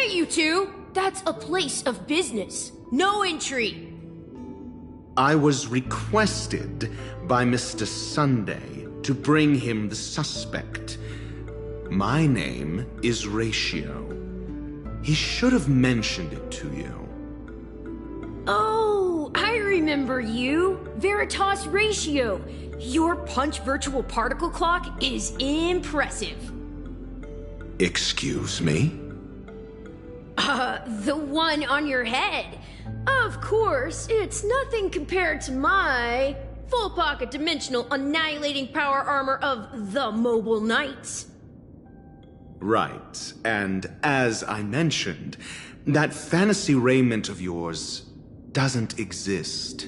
You two, that's a place of business. No entry. I was requested by Mr. Sunday to bring him the suspect. My name is Ratio. He should have mentioned it to you. Oh, I remember you. Veritas Ratio. Your punch virtual particle clock is impressive. Excuse me? The one on your head. Of course, it's nothing compared to my full pocket dimensional annihilating power armor of the Mobile Knights. Right, and as I mentioned, that fantasy raiment of yours doesn't exist.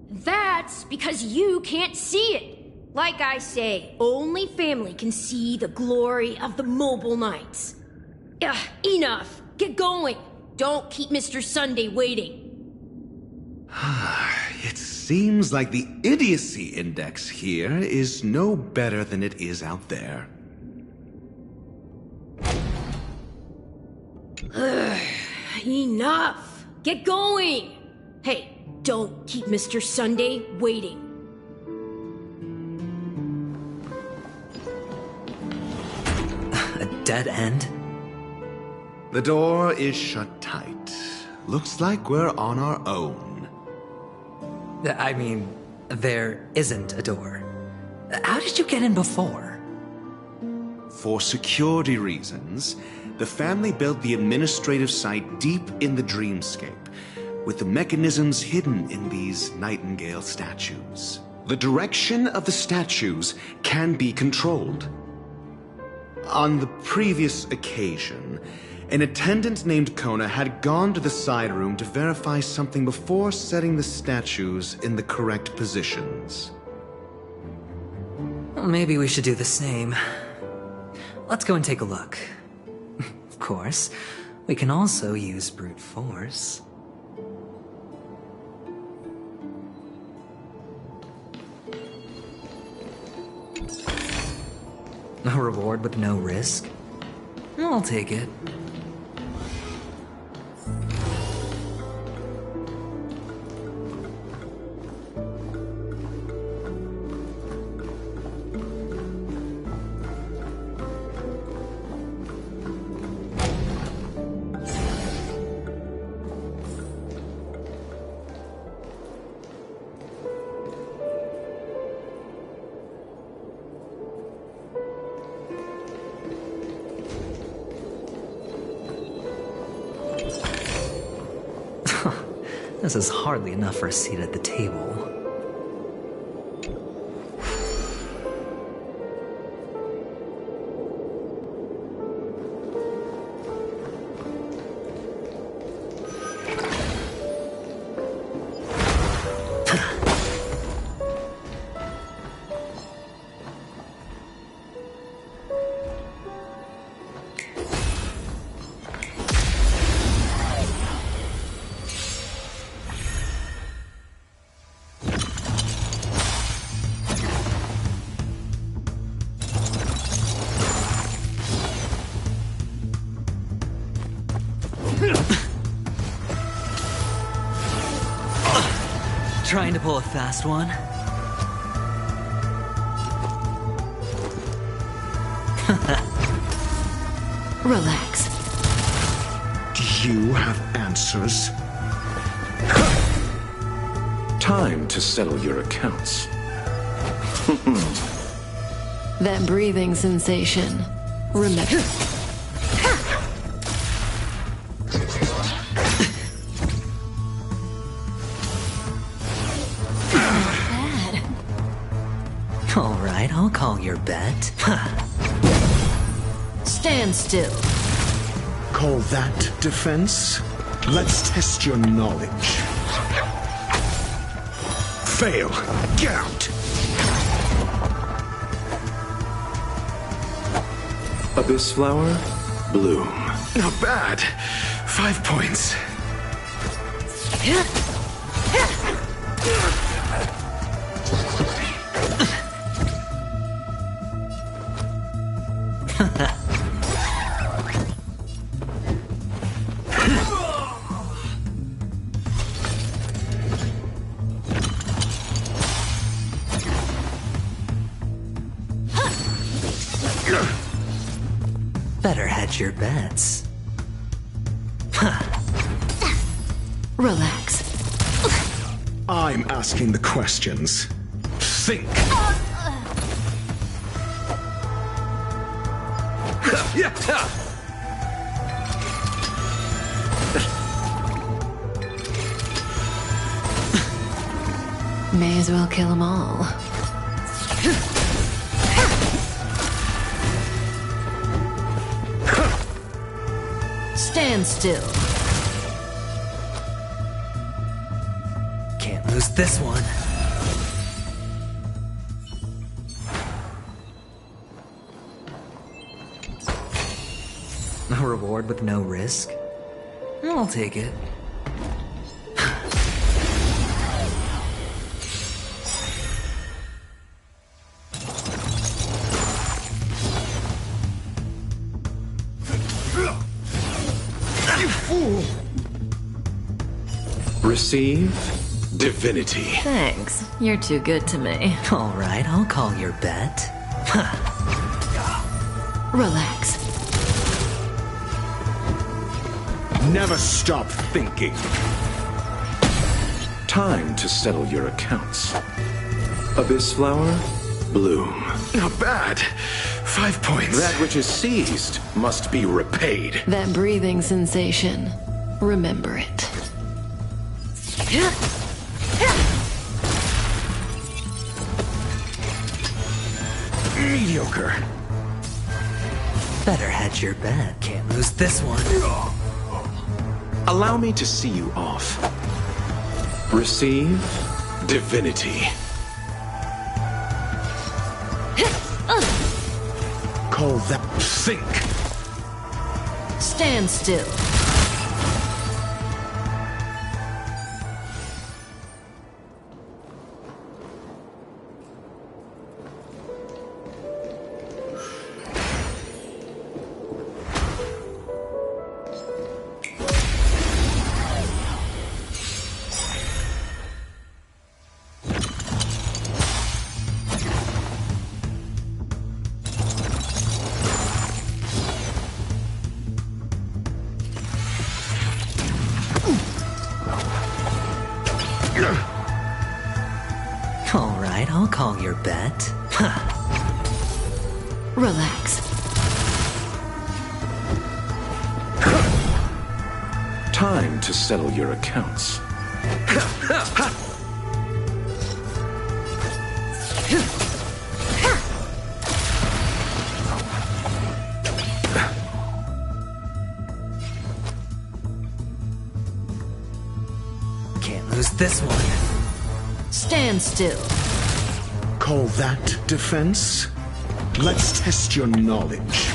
That's because you can't see it. Like I say, only family can see the glory of the Mobile Knights. Enough. Get going. Don't keep Mr. Sunday waiting. It seems like the idiocy index here is no better than it is out there. Enough. Get going. Hey, don't keep Mr. Sunday waiting. A dead end? The door is shut tight. Looks like we're on our own. I mean, there isn't a door. How did you get in before? For security reasons, the family built the administrative site deep in the dreamscape, with the mechanisms hidden in these nightingale statues. The direction of the statues can be controlled. On the previous occasion, an attendant named Kona had gone to the side room to verify something before setting the statues in the correct positions. Well, maybe we should do the same. Let's go and take a look. Of course, we can also use brute force. A reward with no risk? I'll take it. This is hardly enough for a seat at the table. Trying to pull a fast one? Relax. Do you have answers? Time to settle your accounts. That breathing sensation. Remember. All right, I'll call your bet. Stand still. Call that defense? Let's test your knowledge. Fail. Get out. Abyss flower, bloom. Not bad. 5 points. Better hedge your bets. Relax. I'm asking the questions. Think. May as well kill them all. Stand still. Can't lose this one. A reward with no risk? I'll take it. Receive divinity. Thanks. You're too good to me. Alright, I'll call your bet. Relax. Never stop thinking. Time to settle your accounts. Abyss flower, bloom. Not bad. 5 points. That which is seized must be repaid. That breathing sensation. Remember it. Mediocre. Better hedge your bet. Can't lose this one. Allow me to see you off. Receive divinity. Call that think. Stand still. Alright, I'll call your bet. Relax. Time to settle your accounts. Can't lose this one. Stand still. Call that defense? Let's test your knowledge.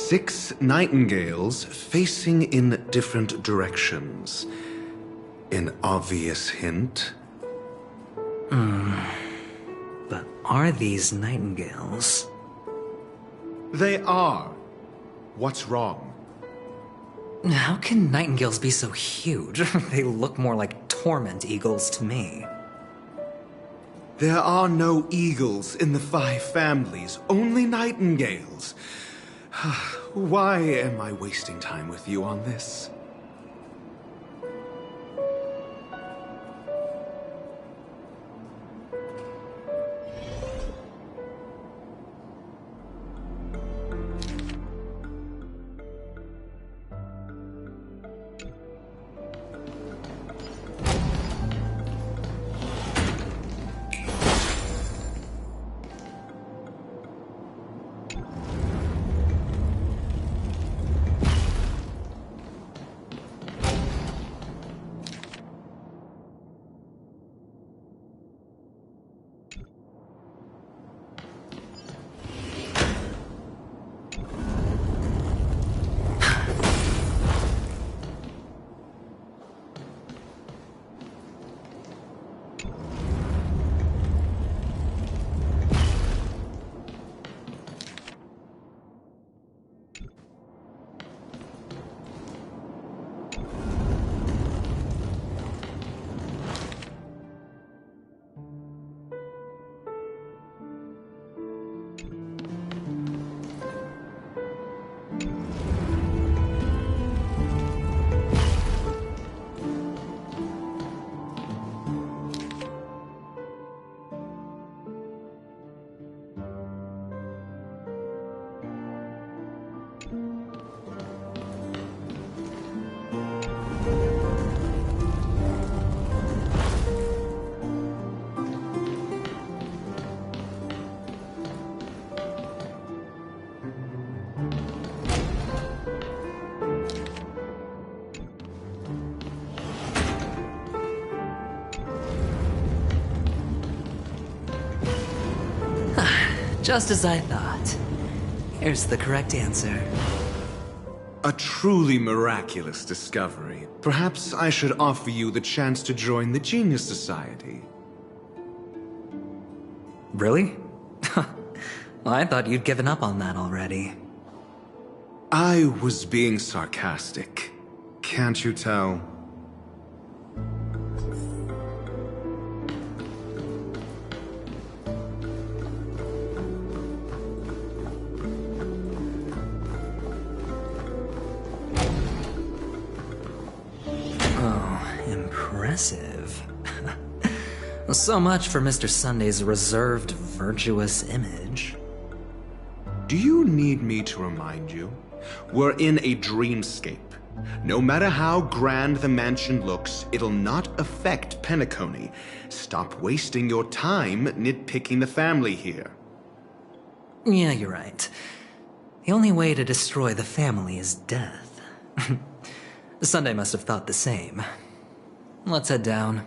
6 nightingales facing in different directions. An obvious hint. But are these nightingales? They are. What's wrong? How can nightingales be so huge? They look more like torment eagles to me. There are no eagles in the 5 families, only nightingales. Why am I wasting time with you on this? Just as I thought. Here's the correct answer. A truly miraculous discovery. Perhaps I should offer you the chance to join the Genius Society. Really? I thought you'd given up on that already. I was being sarcastic. Can't you tell? Impressive. So much for Mr. Sunday's reserved, virtuous image. Do you need me to remind you? We're in a dreamscape. No matter how grand the mansion looks, it'll not affect Penacony. Stop wasting your time nitpicking the family here. Yeah, you're right. The only way to destroy the family is death. Sunday must have thought the same. Let's head down.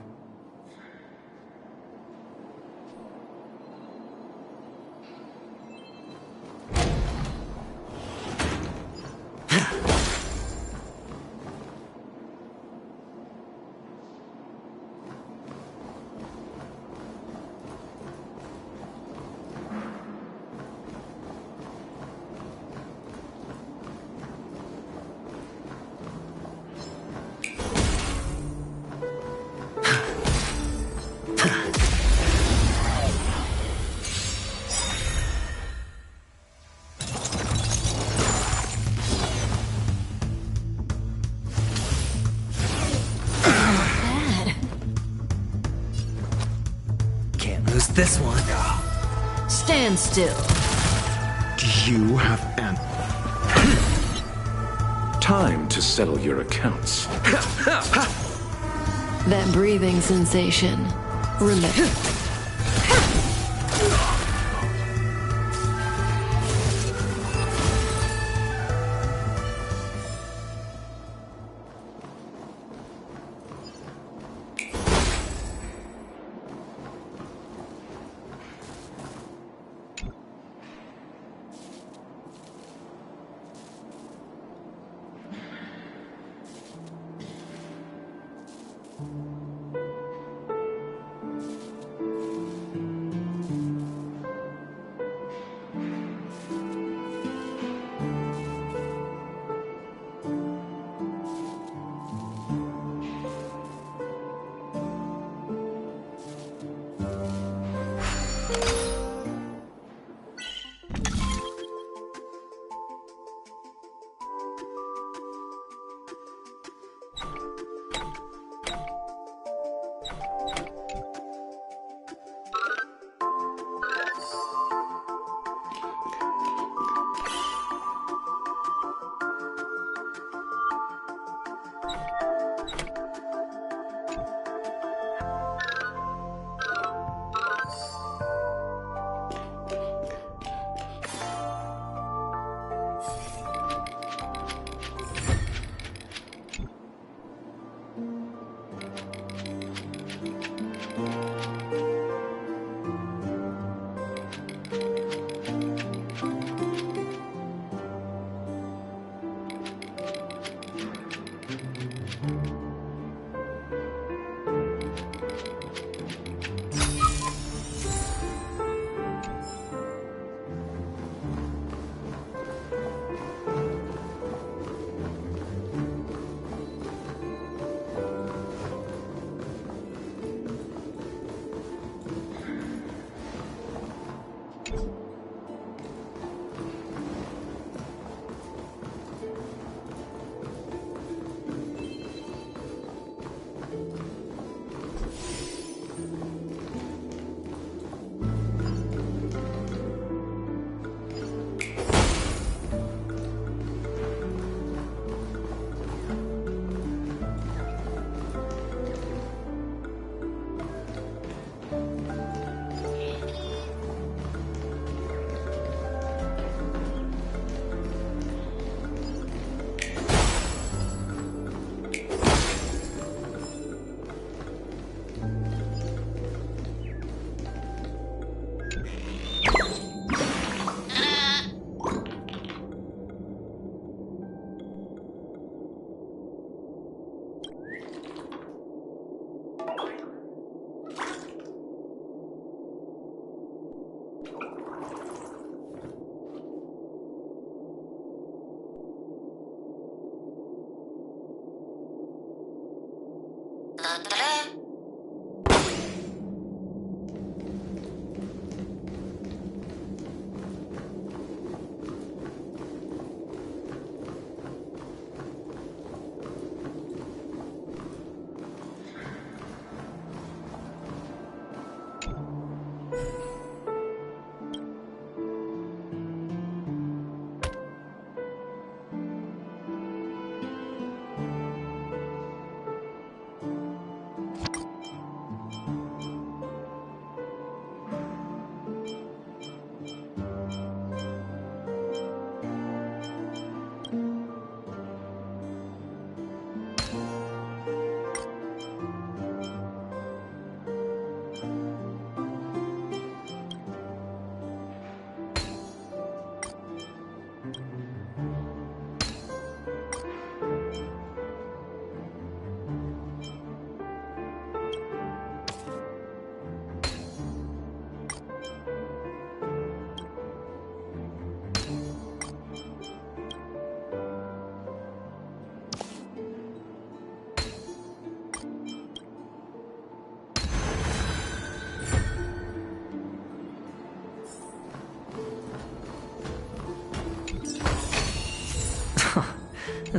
This one. Stand still. Do you have an... Time to settle your accounts. That breathing sensation. Remember.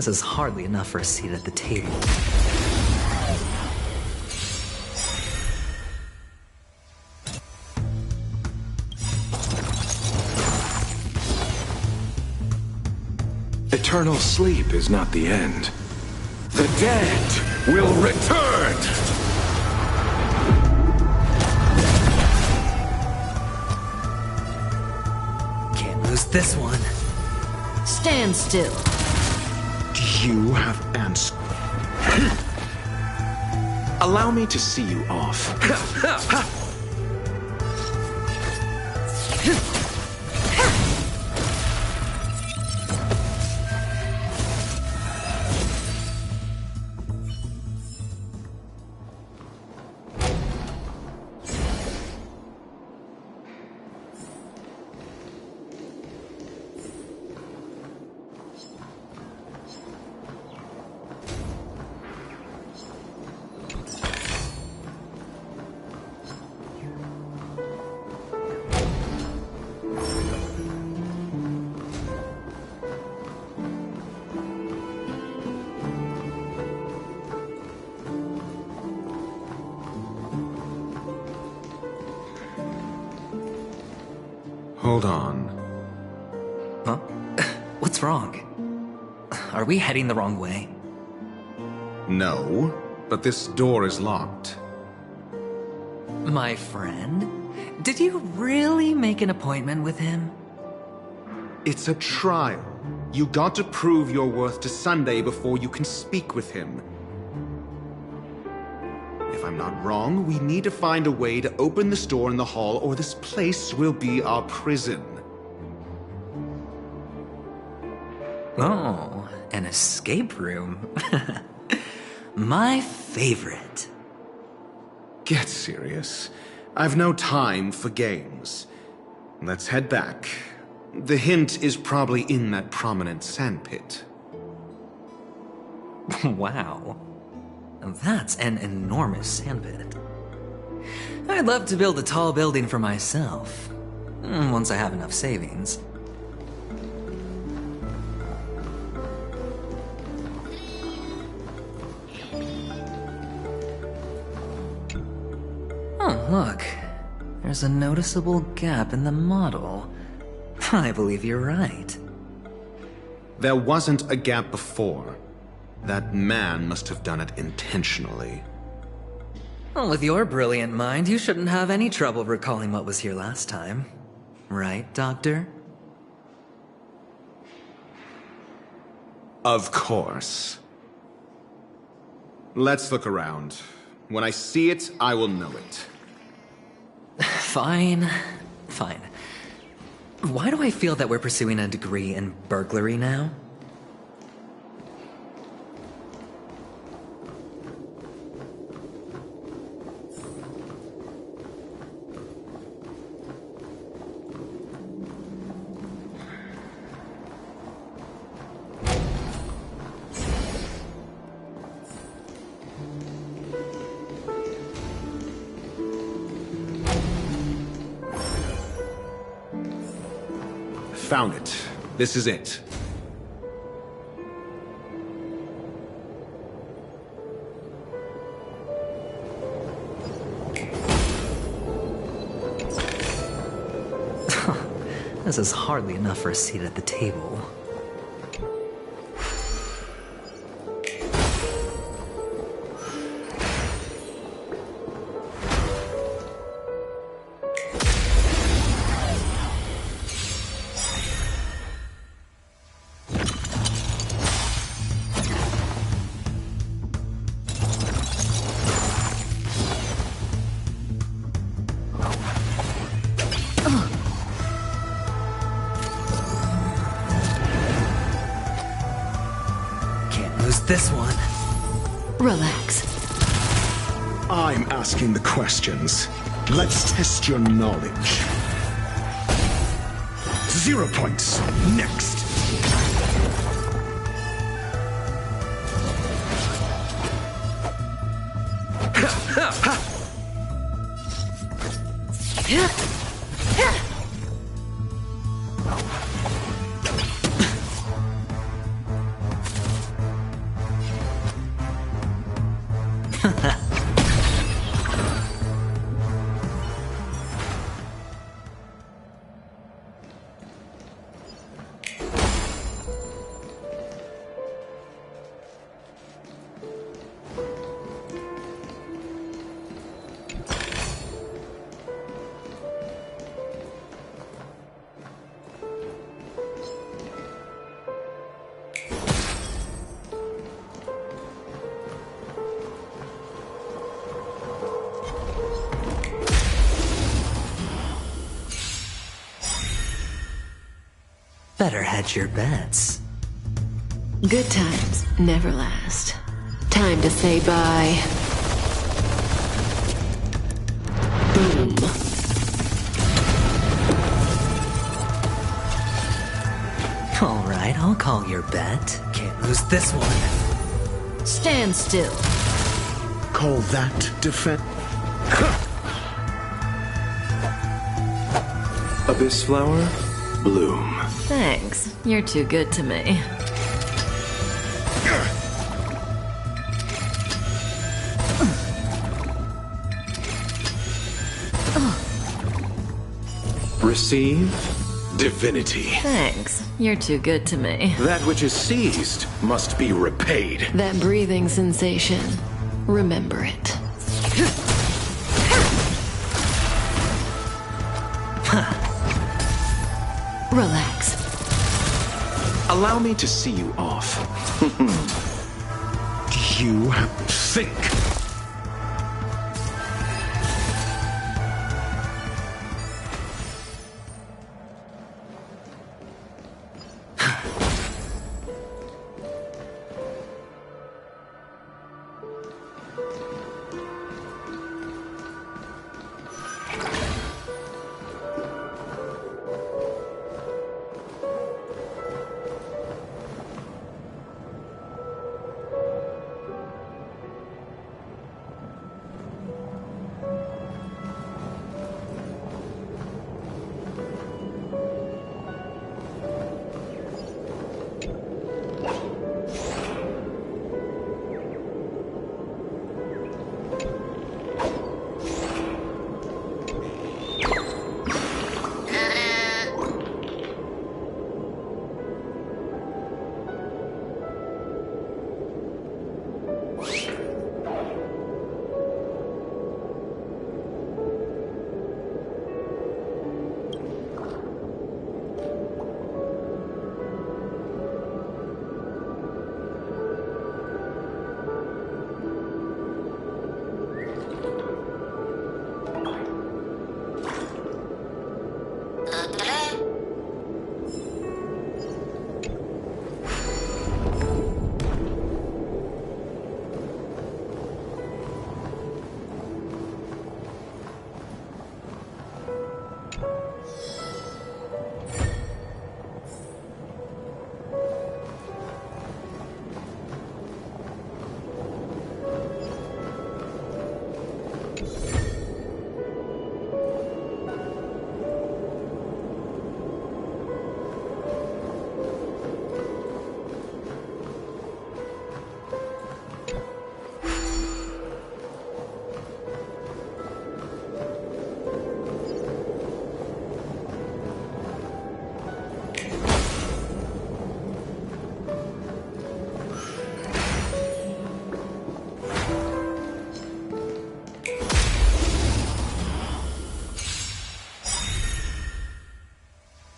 This is hardly enough for a seat at the table. Eternal sleep is not the end. The dead will return! Can't lose this one. Stand still. Do you have answers? Allow me to see you off. Hold on. Huh? What's wrong? Are we heading the wrong way? No, but this door is locked. My friend? Did you really make an appointment with him? It's a trial. You got to prove your worth to Sunday before you can speak with him. If I'm not wrong, we need to find a way to open this door in the hall, or this place will be our prison. Oh, an escape room. My favorite. Get serious. I've no time for games. Let's head back. The hint is probably in that prominent sandpit. Wow. That's an enormous sandpit. I'd love to build a tall building for myself. Once I have enough savings. Oh, look. There's a noticeable gap in the model. I believe you're right. There wasn't a gap before. That man must have done it intentionally. Well, with your brilliant mind, you shouldn't have any trouble recalling what was here last time. Right, Doctor? Of course. Let's look around. When I see it, I will know it. Fine. Fine. Why do I feel that we're pursuing a degree in burglary now? Found it. This is it. This is hardly enough for a seat at the table. This one. Relax. I'm asking the questions. Let's test your knowledge. 0 points. Next. Better hedge your bets. Good times never last. Time to say bye. Boom. Alright, I'll call your bet. Can't lose this one. Stand still. Call that defense? Abyss flower, bloom. Thanks. You're too good to me. Receive divinity. Thanks. You're too good to me. That which is seized must be repaid. That breathing sensation. Remember it. Relax. Allow me to see you off. You have to think.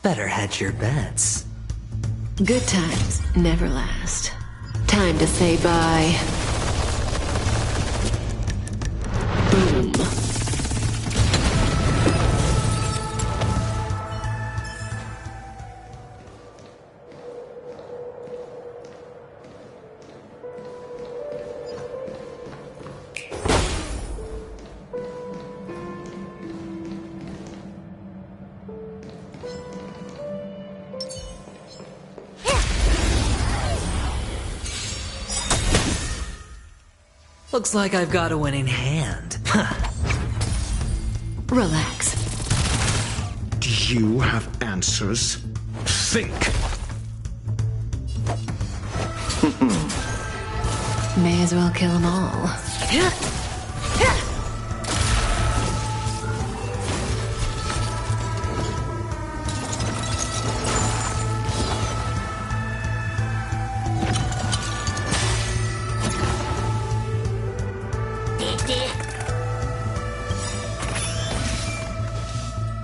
Better hedge your bets. Good times never last. Time to say bye. Boom. Looks like I've got a winning hand. Relax. Do you have answers? Think. May as well kill them all.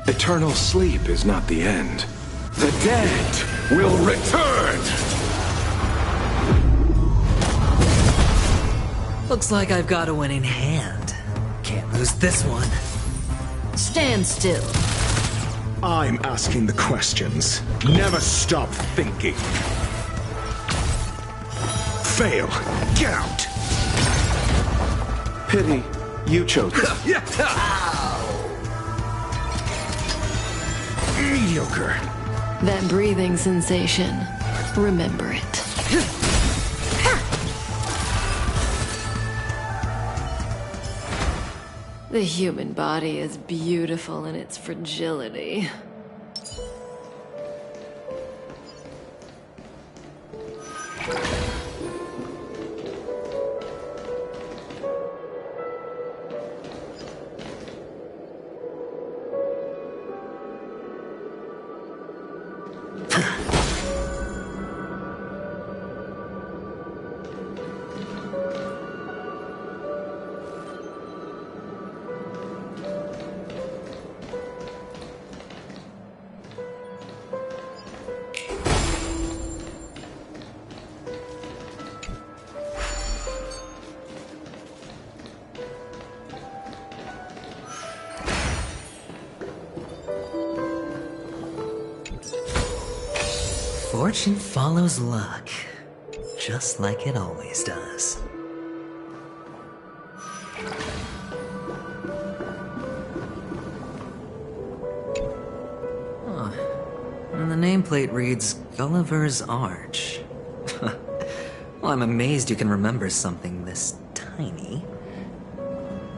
Eternal sleep is not the end. The dead will return! Looks like I've got a winning hand. Can't lose this one. Stand still. I'm asking the questions. Never stop thinking. Fail. Get out. Pity you chose it. Mediocre. That breathing sensation. Remember it. The human body is beautiful in its fragility. Fortune follows luck, just like it always does. Oh, and the nameplate reads Gulliver's Arch. Well, I'm amazed you can remember something this tiny.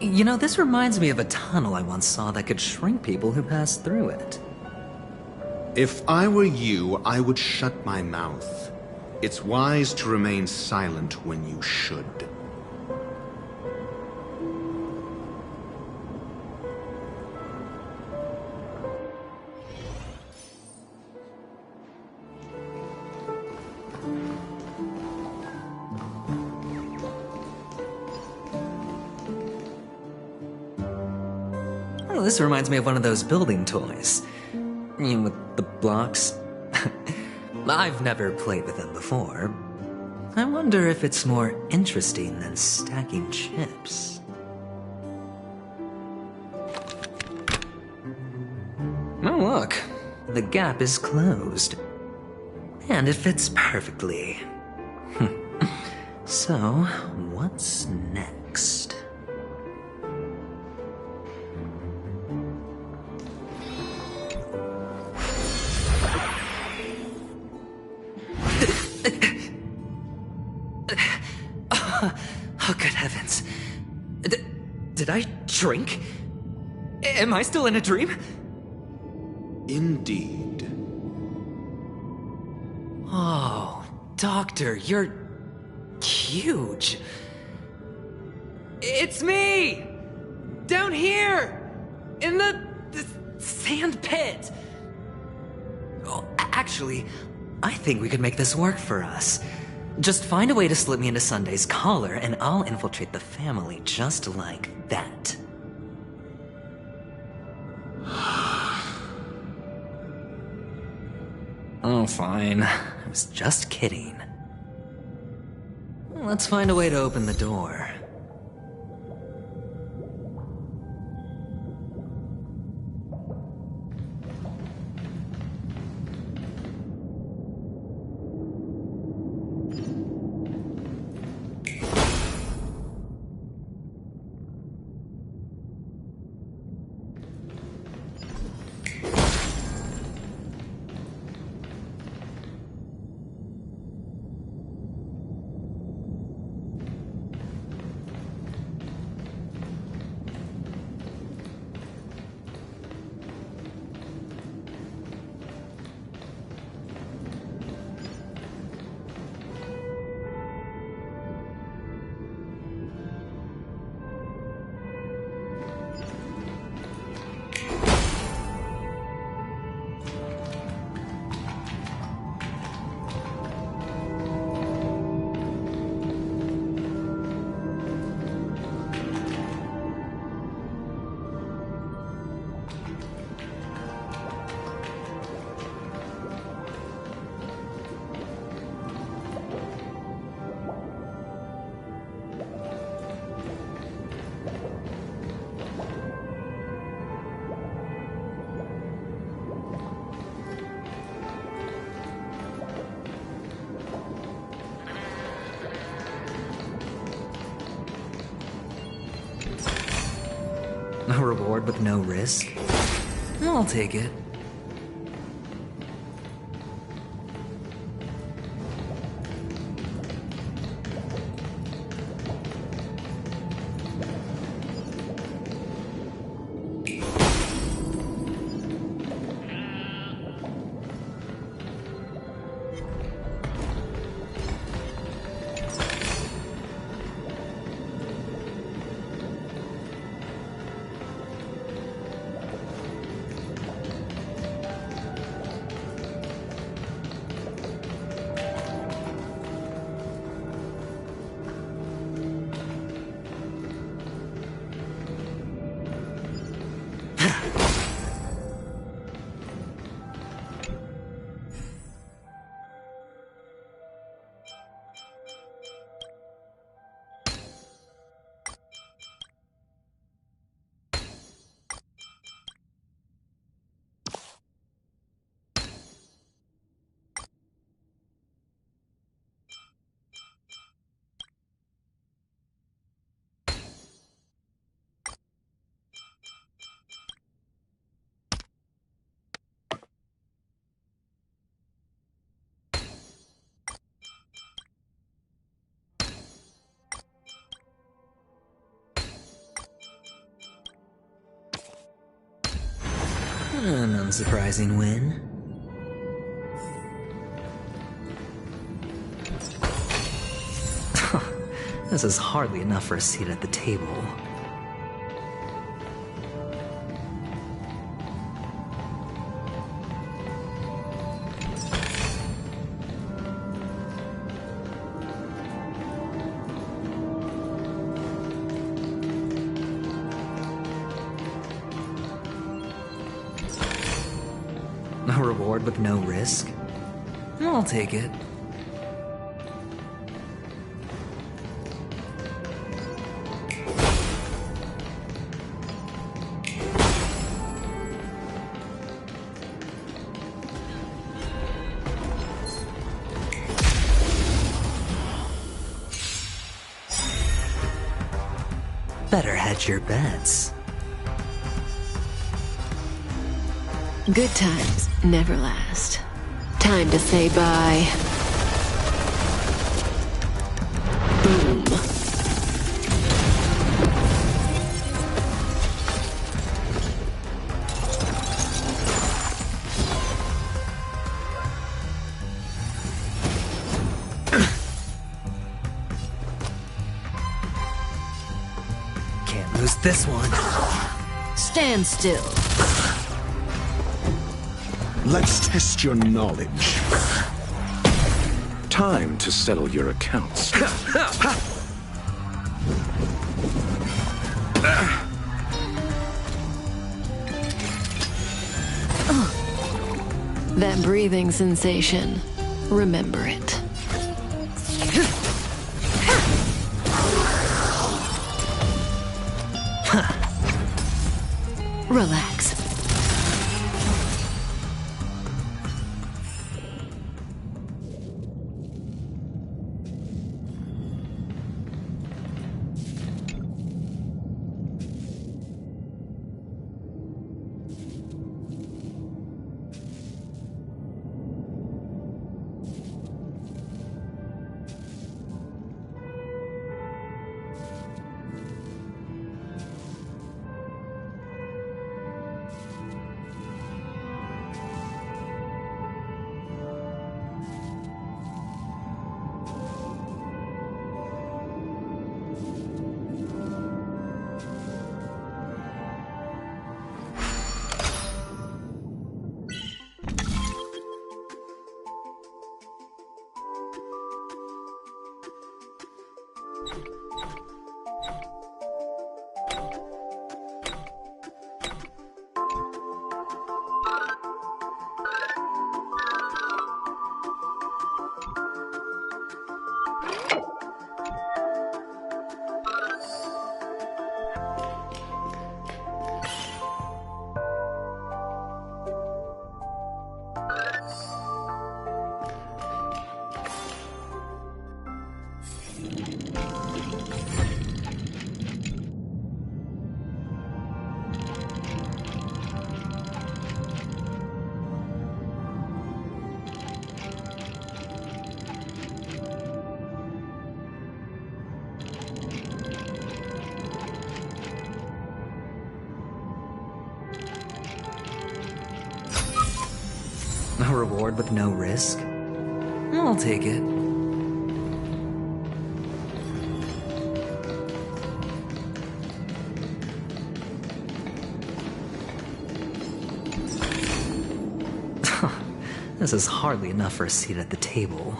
You know, this reminds me of a tunnel I once saw that could shrink people who passed through it. If I were you, I would shut my mouth. It's wise to remain silent when you should. Oh, this reminds me of one of those building toys. You know, with the blocks. I've never played with them before. I wonder if it's more interesting than stacking chips. Oh, look. The gap is closed. And it fits perfectly. So, what's next? Oh, good heavens. Did I drink? Am I still in a dream? Indeed. Oh, Doctor, you're huge. It's me! Down here! In the sand pit! Oh, actually, I think we could make this work for us. Just find a way to slip me into Sunday's collar, and I'll infiltrate the family just like that. Oh, fine. I was just kidding. Let's find a way to open the door. reward with no risk? I'll take it. An unsurprising win. This is hardly enough for a seat at the table. A reward with no risk? I'll take it. Better hedge your bets. Good times never last. Time to say bye. Boom. Can't lose this one. Stand still. Let's test your knowledge. Time to settle your accounts. That breathing sensation. Remember it. Relax. A reward with no risk? I'll take it. This is hardly enough for a seat at the table.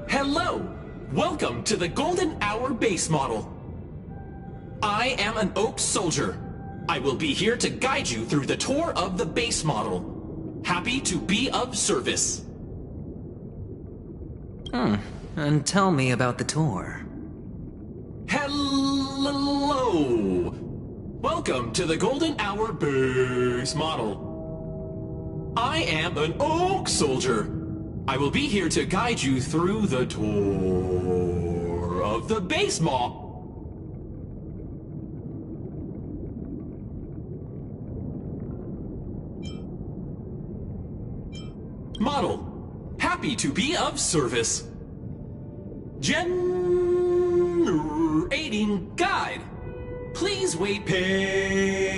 Hello! Welcome to the Golden Hour base model. I am an Oak Soldier. I will be here to guide you through the tour of the base model. Happy to be of service. And tell me about the tour. Hello! Welcome to the Golden Hour base model. I am an Oak Soldier. I will be here to guide you through the tour of the base model. Happy to be of service. Generating guide. Please wait patient.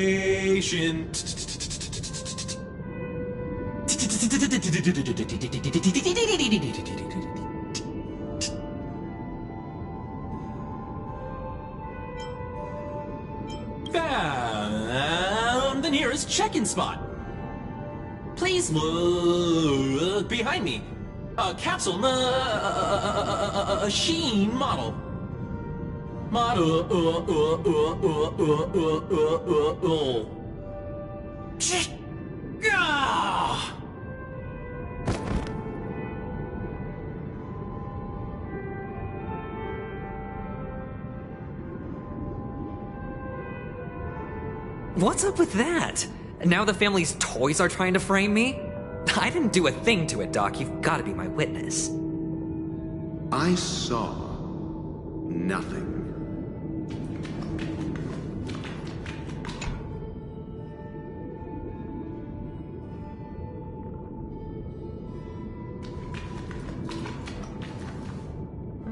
Found the nearest check-in spot. Please look behind me. A capsule machine model. Ah! What's up with that? Now the family's toys are trying to frame me? I didn't do a thing to it, Doc. You've got to be my witness. I saw nothing.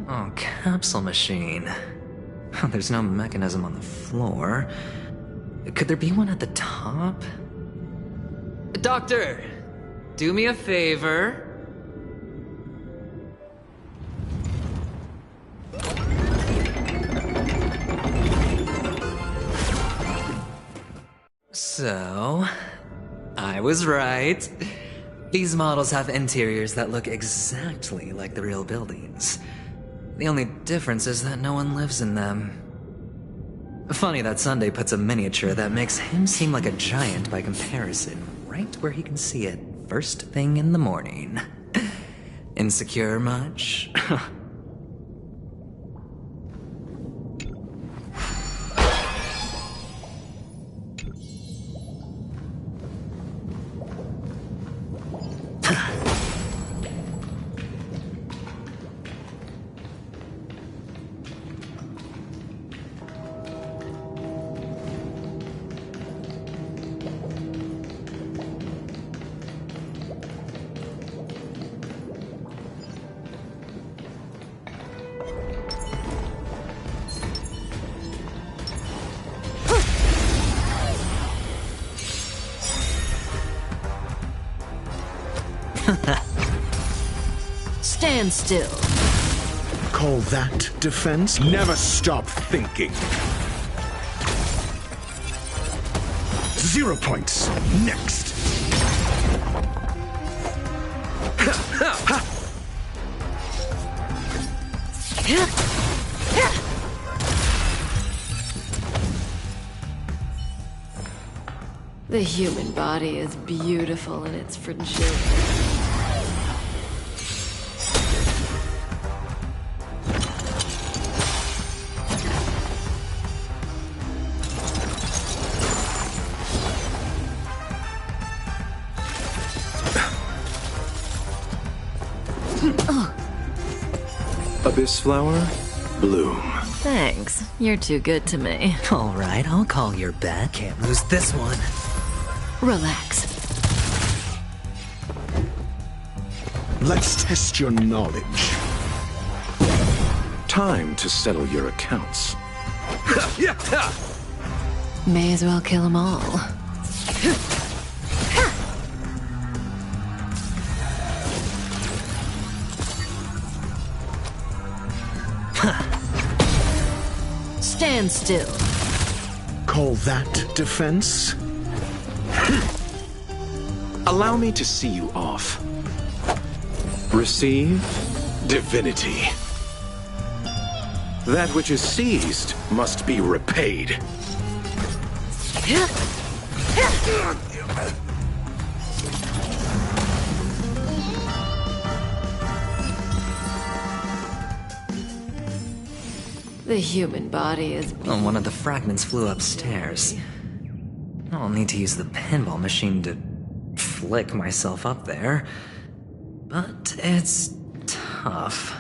Oh, capsule machine. There's no mechanism on the floor. Could there be one at the top? Doctor, do me a favor. So, I was right. These models have interiors that look exactly like the real buildings. The only difference is that no one lives in them. Funny that Sunday puts a miniature that makes him seem like a giant by comparison, right where he can see it first thing in the morning. Insecure much? Stand still. Call that defense? Never stop thinking. 0 points. Next. The human body is beautiful in its fragility. this flower bloom. Thanks. You're too good to me. Alright, I'll call your bet. Can't lose this one. Relax. Let's test your knowledge. Time to settle your accounts. May as well kill them all. Stand still. Call that defense? Allow me to see you off. Receive divinity. That which is seized must be repaid. The human body is... Oh, one of the fragments flew upstairs. I'll need to use the pinball machine to flick myself up there. But it's tough.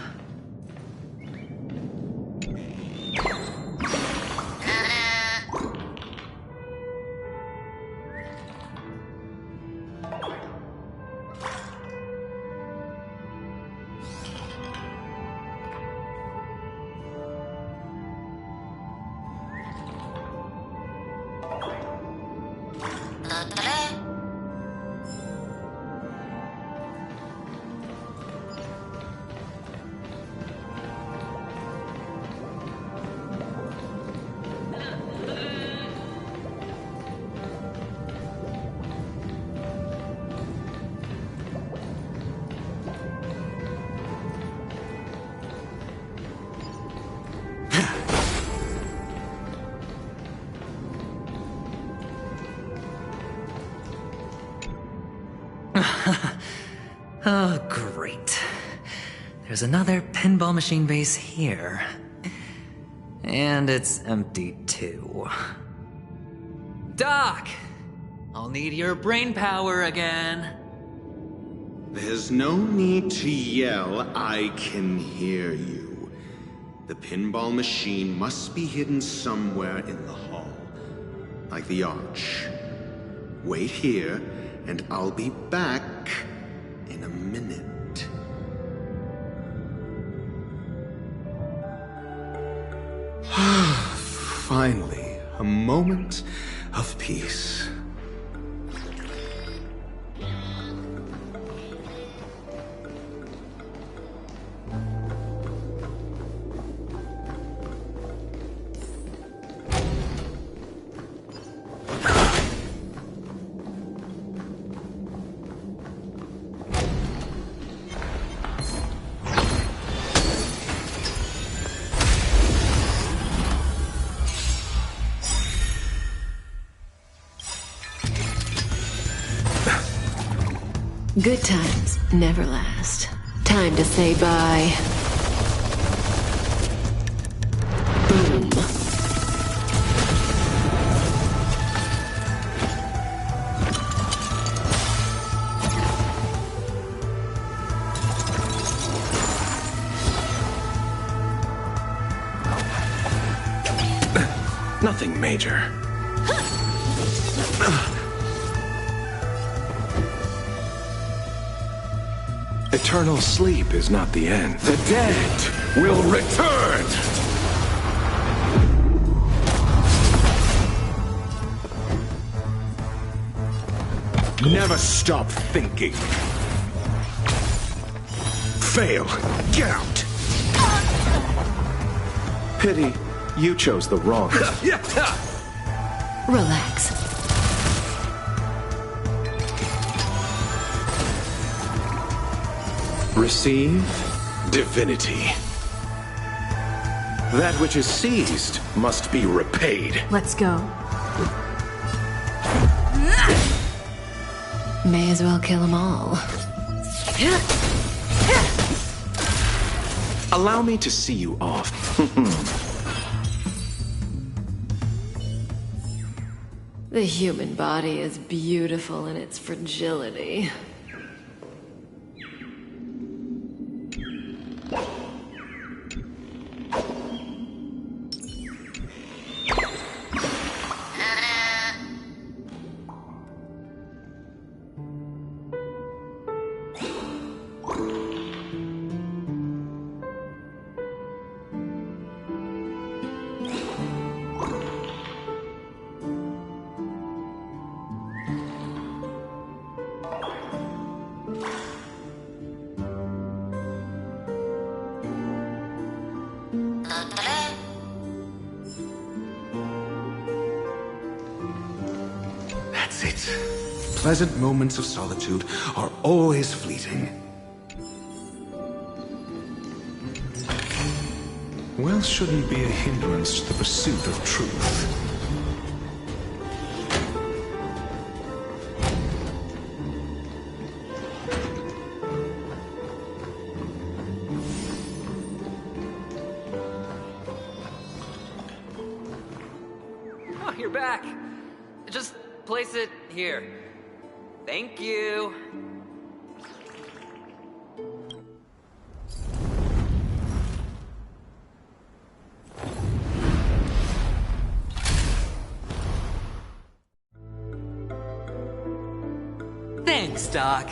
Oh, great. There's another pinball machine base here. And it's empty, too. Doc! I'll need your brain power again. There's no need to yell, I can hear you. The pinball machine must be hidden somewhere in the hall. Like the arch. Wait here, and I'll be back in a minute. Finally, a moment of peace. Good times never last. Time to say bye. Boom. Nothing major. Eternal sleep is not the end. The dead will return! Never stop thinking. Fail. Get out. Pity, you chose the wrong. Relax. Receive divinity. That which is seized must be repaid. Let's go. May as well kill them all. Allow me to see you off. The human body is beautiful in its fragility. That's it. Pleasant moments of solitude are always fleeting. Wealth shouldn't be a hindrance to the pursuit of truth. Oh, you're back. Just place it here. Thank you. Thanks, Doc.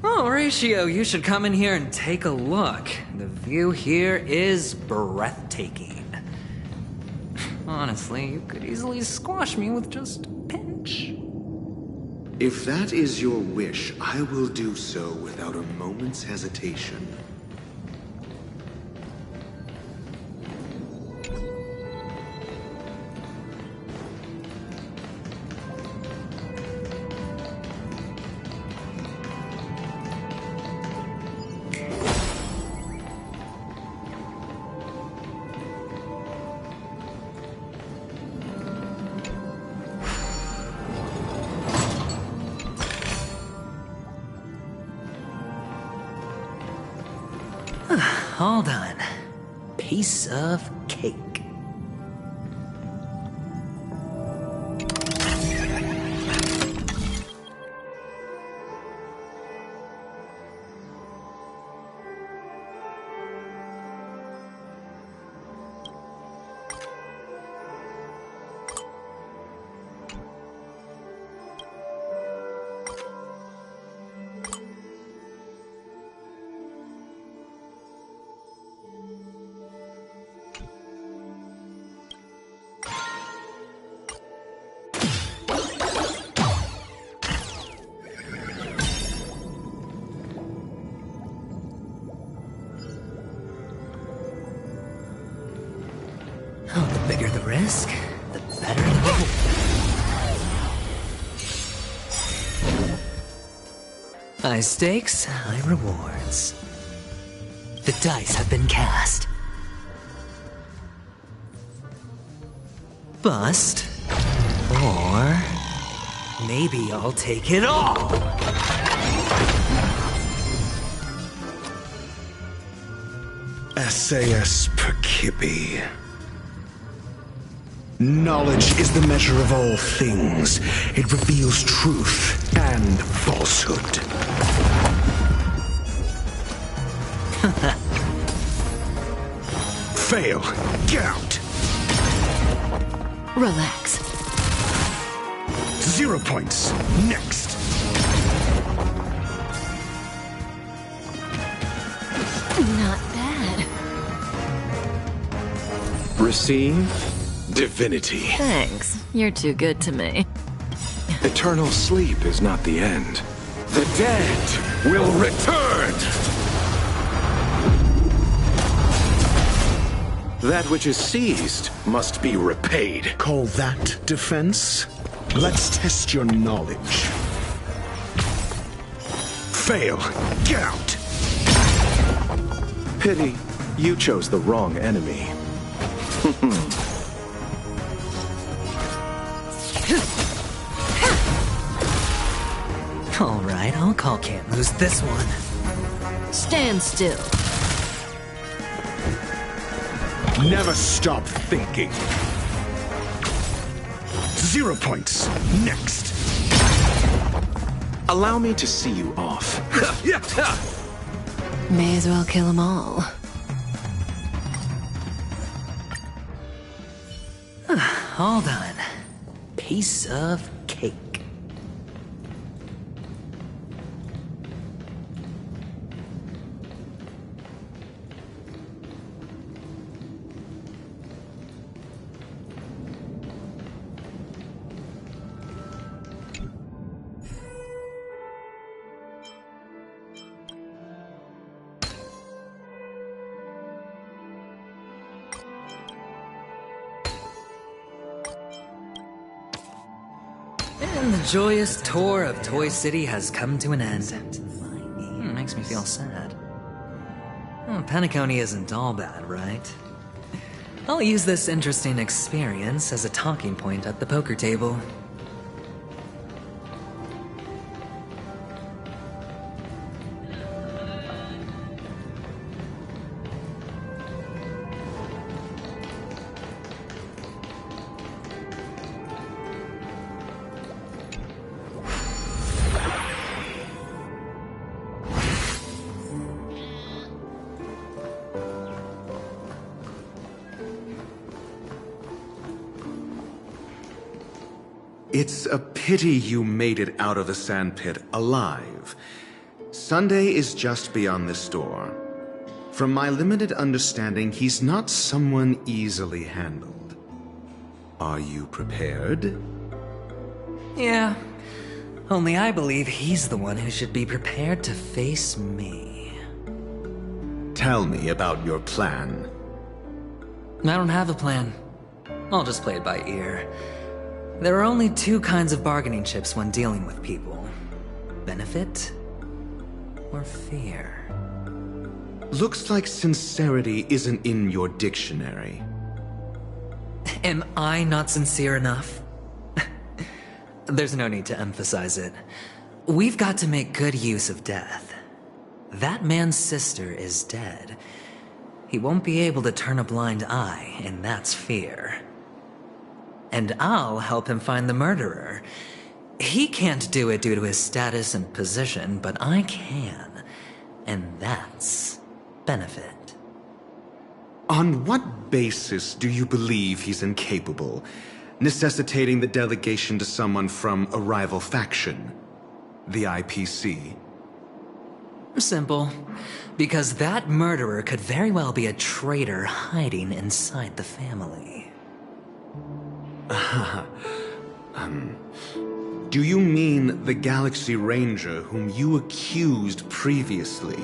Oh, Horatio, you should come in here and take a look. The view here is breathtaking. Honestly, you could easily squash me with just a pinch. If that is your wish, I will do so without a moment's hesitation. Hold on. Piece of cake. Oh, the bigger the risk, the better the reward. High stakes, high rewards. The dice have been cast. Bust. Or maybe I'll take it all. SAS Percipi. Knowledge is the measure of all things. It reveals truth and falsehood. Fail. Gout. Relax. 0 points. Next. Not bad. Receive divinity. Thanks. You're too good to me. Eternal sleep is not the end. The dead will return! That which is seized must be repaid. Call that defense? Let's test your knowledge. Fail. Gout. Pity, you chose the wrong enemy. All right, I'll call can't lose this one. Stand still. Never stop thinking. 0 points. Next. Allow me to see you off. May as well kill them all. All done. Piece of cake. And the joyous tour of Toy City has come to an end. Makes me feel sad. Penacony isn't all bad, right? I'll use this interesting experience as a talking point at the poker table. It's a pity you made it out of the sandpit alive. Sunday is just beyond this door. From my limited understanding, he's not someone easily handled. Are you prepared? Yeah. Only I believe he's the one who should be prepared to face me. Tell me about your plan. I don't have a plan. I'll just play it by ear. There are only two kinds of bargaining chips when dealing with people. Benefit or fear. Looks like sincerity isn't in your dictionary. Am I not sincere enough? There's no need to emphasize it. We've got to make good use of death. That man's sister is dead. He won't be able to turn a blind eye, and that's fear. And I'll help him find the murderer. He can't do it due to his status and position, but I can. And that's benefit. On what basis do you believe he's incapable, necessitating the delegation to someone from a rival faction? The IPC? Simple. Because that murderer could very well be a traitor hiding inside the family. Do you mean the Galaxy Ranger whom you accused previously?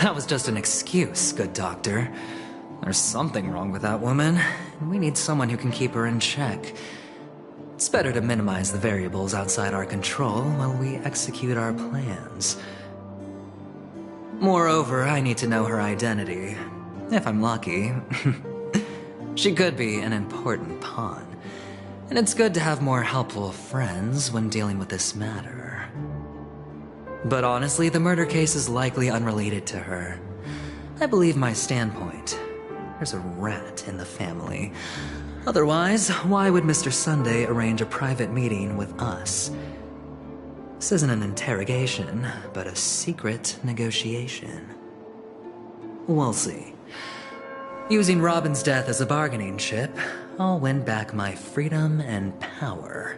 That was just an excuse, good doctor. There's something wrong with that woman, and we need someone who can keep her in check. It's better to minimize the variables outside our control while we execute our plans. Moreover, I need to know her identity. If I'm lucky. She could be an important pawn. And it's good to have more helpful friends when dealing with this matter. But honestly, the murder case is likely unrelated to her. I believe my standpoint. There's a rat in the family. Otherwise, why would Mr. Sunday arrange a private meeting with us? This isn't an interrogation, but a secret negotiation. We'll see. Using Robin's death as a bargaining chip, I'll win back my freedom and power.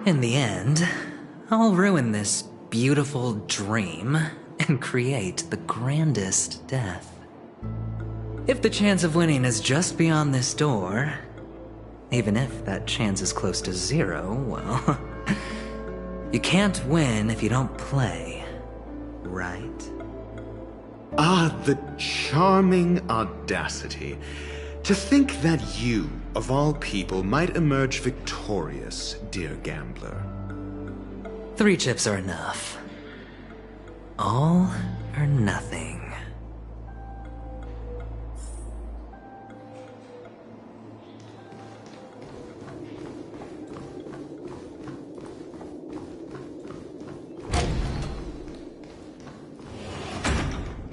In the end, I'll ruin this beautiful dream and create the grandest death. If the chance of winning is just beyond this door, even if that chance is close to zero, well, you can't win if you don't play, right? Ah, the charming audacity. To think that you, of all people, might emerge victorious, dear gambler. 3 chips are enough. All or nothing.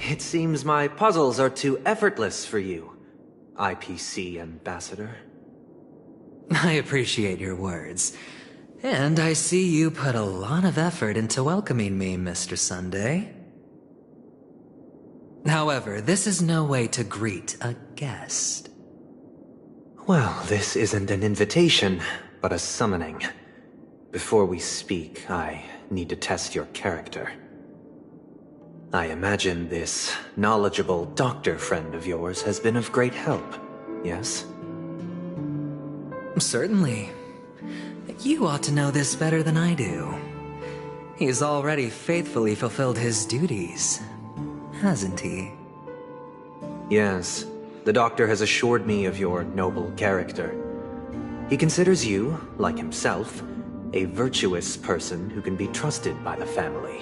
It seems my puzzles are too effortless for you, IPC Ambassador. I appreciate your words. And I see you put a lot of effort into welcoming me, Mr. Sunday. However, this is no way to greet a guest. Well, this isn't an invitation, but a summoning. Before we speak, I need to test your character. I imagine this knowledgeable doctor friend of yours has been of great help, yes? Certainly. You ought to know this better than I do. He's already faithfully fulfilled his duties, hasn't he? Yes, the doctor has assured me of your noble character. He considers you, like himself, a virtuous person who can be trusted by the family.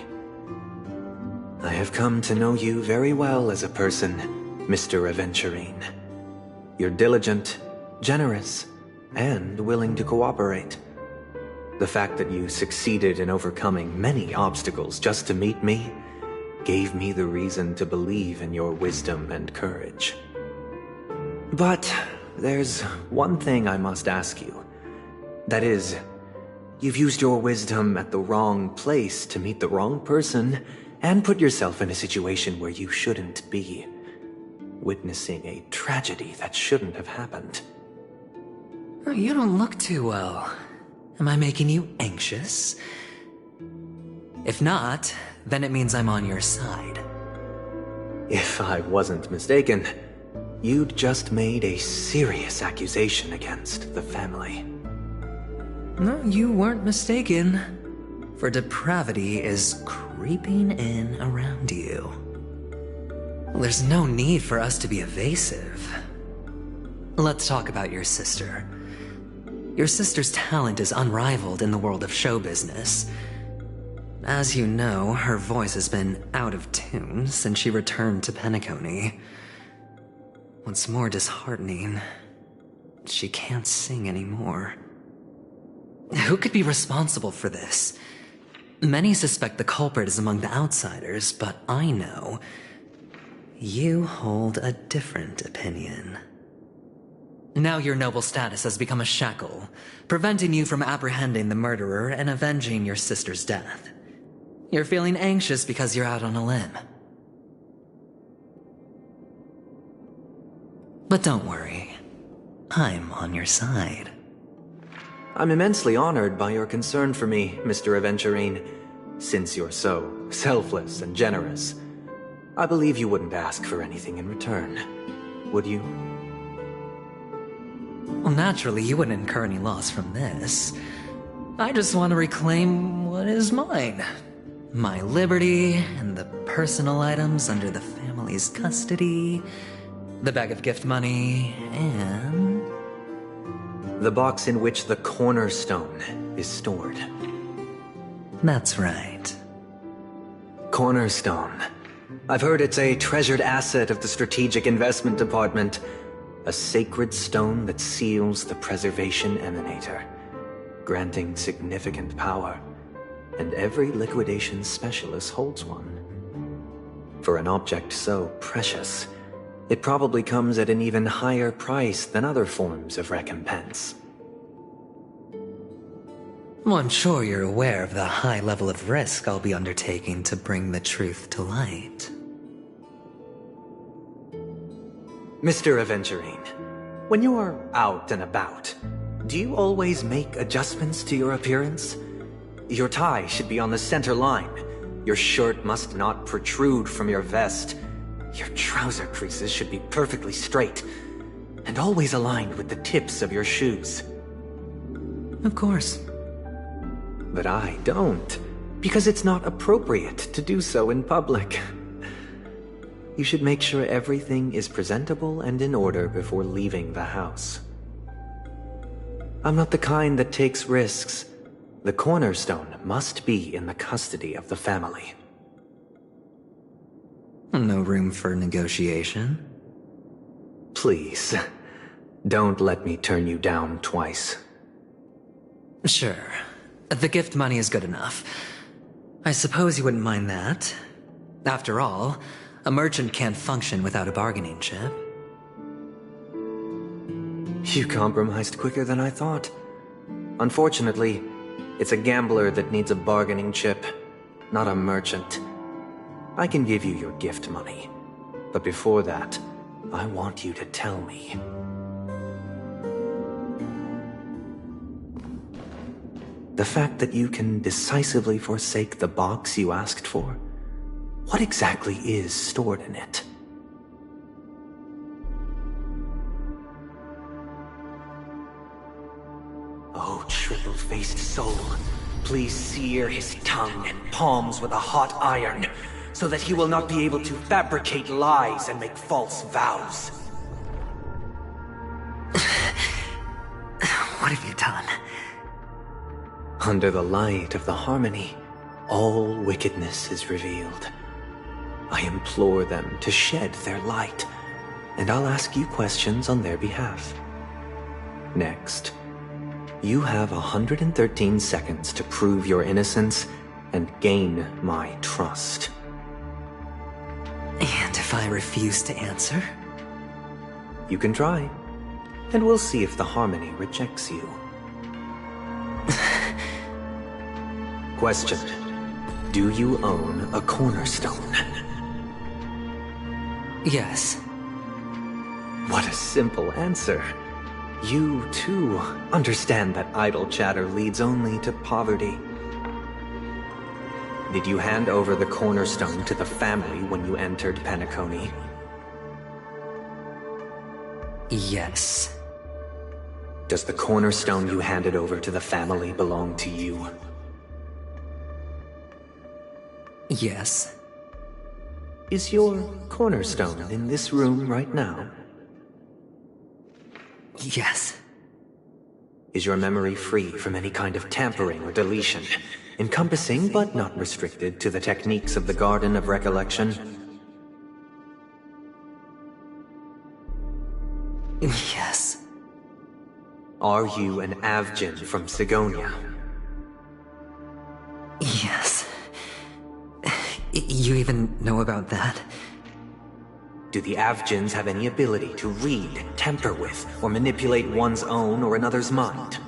I have come to know you very well as a person, Mr. Aventurine. You're diligent, generous, and willing to cooperate. The fact that you succeeded in overcoming many obstacles just to meet me gave me the reason to believe in your wisdom and courage. But there's one thing I must ask you. That is, you've used your wisdom at the wrong place to meet the wrong person and put yourself in a situation where you shouldn't be, witnessing a tragedy that shouldn't have happened. You don't look too well. Am I making you anxious? If not, then it means I'm on your side. If I wasn't mistaken, you'd just made a serious accusation against the family. No, you weren't mistaken. For depravity is creeping in around you. There's no need for us to be evasive. Let's talk about your sister. Your sister's talent is unrivaled in the world of show business. As you know, her voice has been out of tune since she returned to Penacony. What's more disheartening, she can't sing anymore. Who could be responsible for this? Many suspect the culprit is among the outsiders, but I know you hold a different opinion. Now your noble status has become a shackle, preventing you from apprehending the murderer and avenging your sister's death. You're feeling anxious because you're out on a limb. But don't worry, I'm on your side. I'm immensely honored by your concern for me, Mr. Aventurine. Since you're so selfless and generous, I believe you wouldn't ask for anything in return, would you? Well, naturally, you wouldn't incur any loss from this. I just want to reclaim what is mine. My liberty and the personal items under the family's custody, the bag of gift money, and the box in which the cornerstone is stored. That's right. Cornerstone. I've heard it's a treasured asset of the Strategic Investment Department. A sacred stone that seals the Preservation Emanator, granting significant power, and every liquidation specialist holds one. For an object so precious, it probably comes at an even higher price than other forms of recompense. Well, I'm sure you're aware of the high level of risk I'll be undertaking to bring the truth to light. Mr. Aventurine, when you're out and about, do you always make adjustments to your appearance? Your tie should be on the center line. Your shirt must not protrude from your vest. Your trouser creases should be perfectly straight, and always aligned with the tips of your shoes. Of course. But I don't, because it's not appropriate to do so in public. You should make sure everything is presentable and in order before leaving the house. I'm not the kind that takes risks. The cornerstone must be in the custody of the family. No room for negotiation? Please, don't let me turn you down twice. Sure. The gift money is good enough. I suppose you wouldn't mind that. After all, a merchant can't function without a bargaining chip. You compromised quicker than I thought. Unfortunately, it's a gambler that needs a bargaining chip, not a merchant. I can give you your gift money, but before that, I want you to tell me. The fact that you can decisively forsake the box you asked for, what exactly is stored in it? Oh, triple-faced soul, please sear his tongue and palms with a hot iron, so that he will not be able to fabricate lies and make false vows. What have you done? Under the light of the harmony, all wickedness is revealed. I implore them to shed their light, and I'll ask you questions on their behalf. Next, you have 113 seconds to prove your innocence and gain my trust. And if I refuse to answer? You can try, and we'll see if the harmony rejects you. Question: do you own a cornerstone? Yes. What a simple answer. You, too, understand that idle chatter leads only to poverty. Did you hand over the cornerstone to the family when you entered Penacony? Yes. Does the cornerstone you handed over to the family belong to you? Yes. Is your cornerstone in this room right now? Yes. Is your memory free from any kind of tampering or deletion, encompassing but not restricted to the techniques of the Garden of Recollection? Yes. Are you an Avgin from Sigonia? Yes. You even know about that? Do the Avgins have any ability to read, tamper with, or manipulate one's own or another's mind?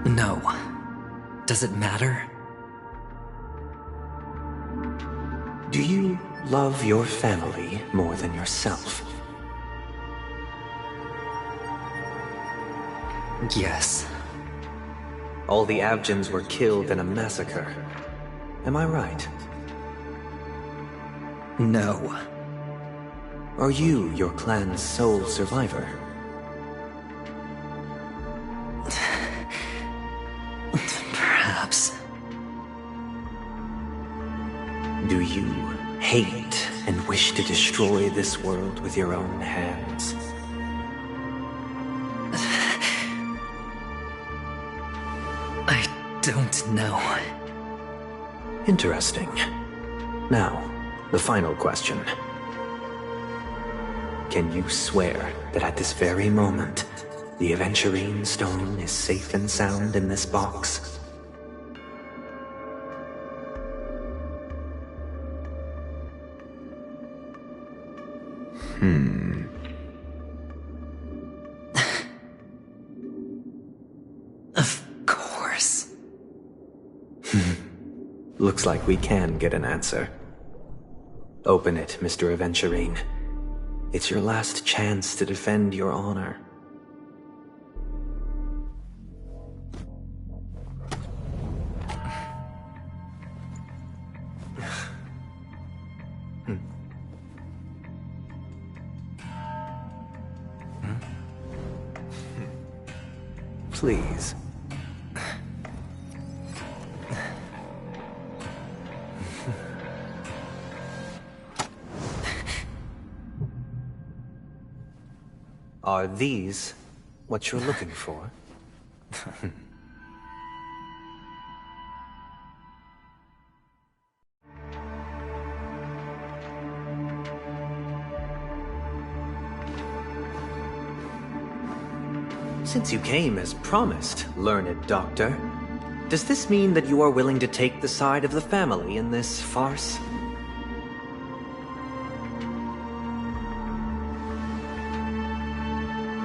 No. Does it matter? Do you love your family more than yourself? Yes. All the Avgins were killed in a massacre. Am I right? No. Are you your clan's sole survivor? Perhaps. Do you hate and wish to destroy this world with your own hands? I don't know. Interesting. Now, the final question. Can you swear that at this very moment, the Aventurine stone is safe and sound in this box? Of course. Looks like we can get an answer. Open it, Mr. Aventurine. It's your last chance to defend your honor. Please. Are these what you're looking for? Since you came as promised, learned doctor, does this mean that you are willing to take the side of the family in this farce?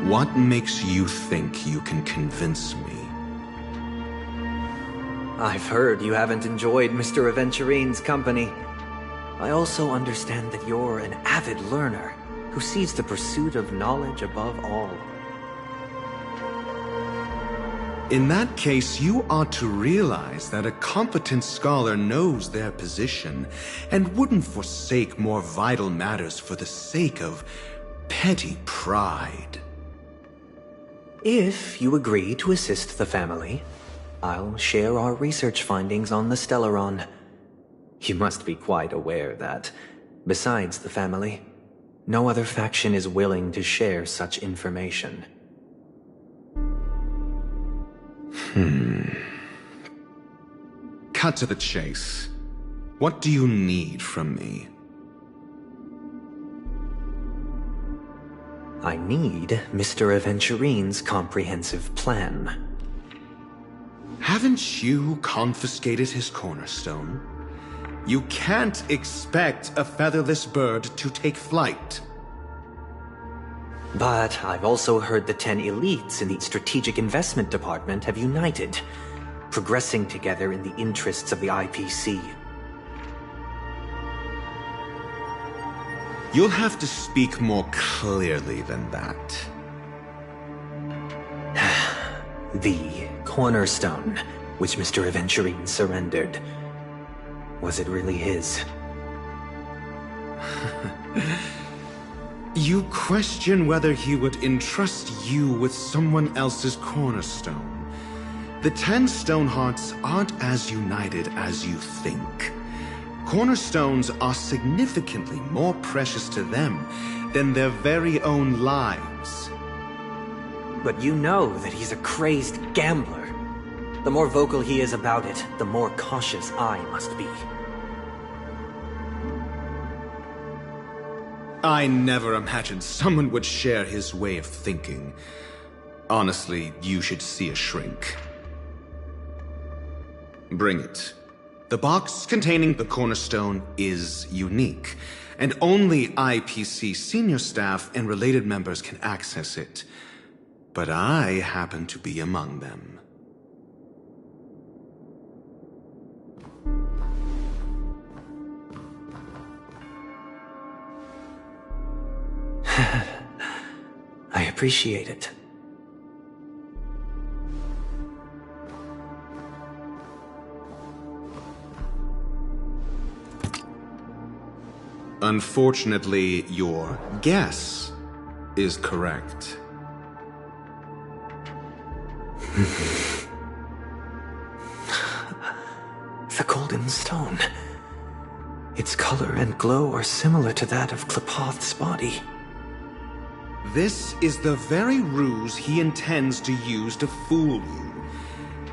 What makes you think you can convince me? I've heard you haven't enjoyed Mr. Aventurine's company. I also understand that you're an avid learner who sees the pursuit of knowledge above all. In that case, you ought to realize that a competent scholar knows their position and wouldn't forsake more vital matters for the sake of petty pride. If you agree to assist the family, I'll share our research findings on the Stellaron. You must be quite aware that, besides the family, no other faction is willing to share such information. Cut to the chase. What do you need from me? I need Mr. Aventurine's comprehensive plan. Haven't you confiscated his cornerstone? You can't expect a featherless bird to take flight. But I've also heard the 10 elites in the Strategic Investment Department have united, progressing together in the interests of the IPC. You'll have to speak more clearly than that. The cornerstone, which Mr. Aventurine surrendered. Was it really his? You question whether he would entrust you with someone else's cornerstone. The 10 Stonehearts aren't as united as you think. Cornerstones are significantly more precious to them than their very own lives. But you know that he's a crazed gambler. The more vocal he is about it, the more cautious I must be. I never imagined someone would share his way of thinking. Honestly, you should see a shrink. Bring it. The box containing the cornerstone is unique, and only IPC senior staff and related members can access it. But I happen to be among them. I appreciate it. Unfortunately, your guess is correct. The golden stone. Its color and glow are similar to that of Klepoth's body. This is the very ruse he intends to use to fool you.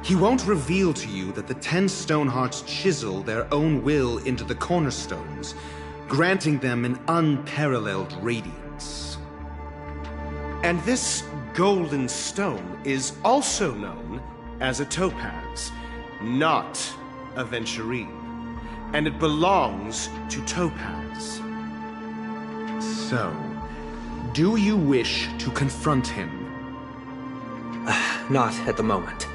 He won't reveal to you that the 10 Stonehearts chisel their own will into the cornerstones, granting them an unparalleled radiance. And this golden stone is also known as a topaz, not a Aventurine. And it belongs to Topaz. So, do you wish to confront him? Not at the moment.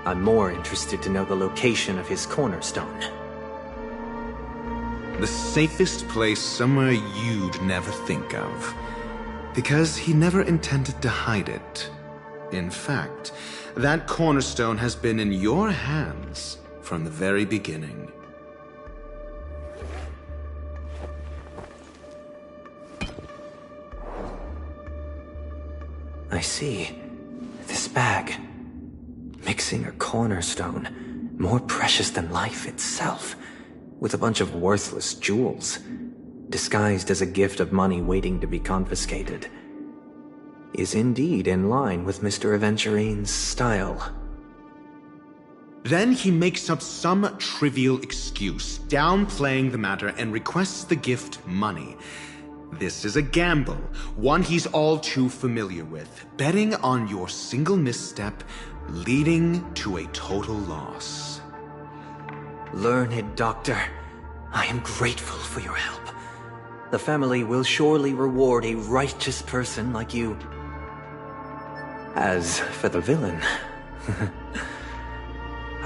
I'm more interested to know the location of his cornerstone. The safest place somewhere you'd never think of. Because he never intended to hide it. In fact, that cornerstone has been in your hands from the very beginning. I see. This bag. Mixing a cornerstone, more precious than life itself, with a bunch of worthless jewels, disguised as a gift of money waiting to be confiscated, is indeed in line with Mr. Aventurine's style. Then he makes up some trivial excuse, downplaying the matter, and requests the gift money. This is a gamble, one he's all too familiar with, betting on your single misstep, leading to a total loss. Learned doctor, I am grateful for your help. The family will surely reward a righteous person like you. As for the villain,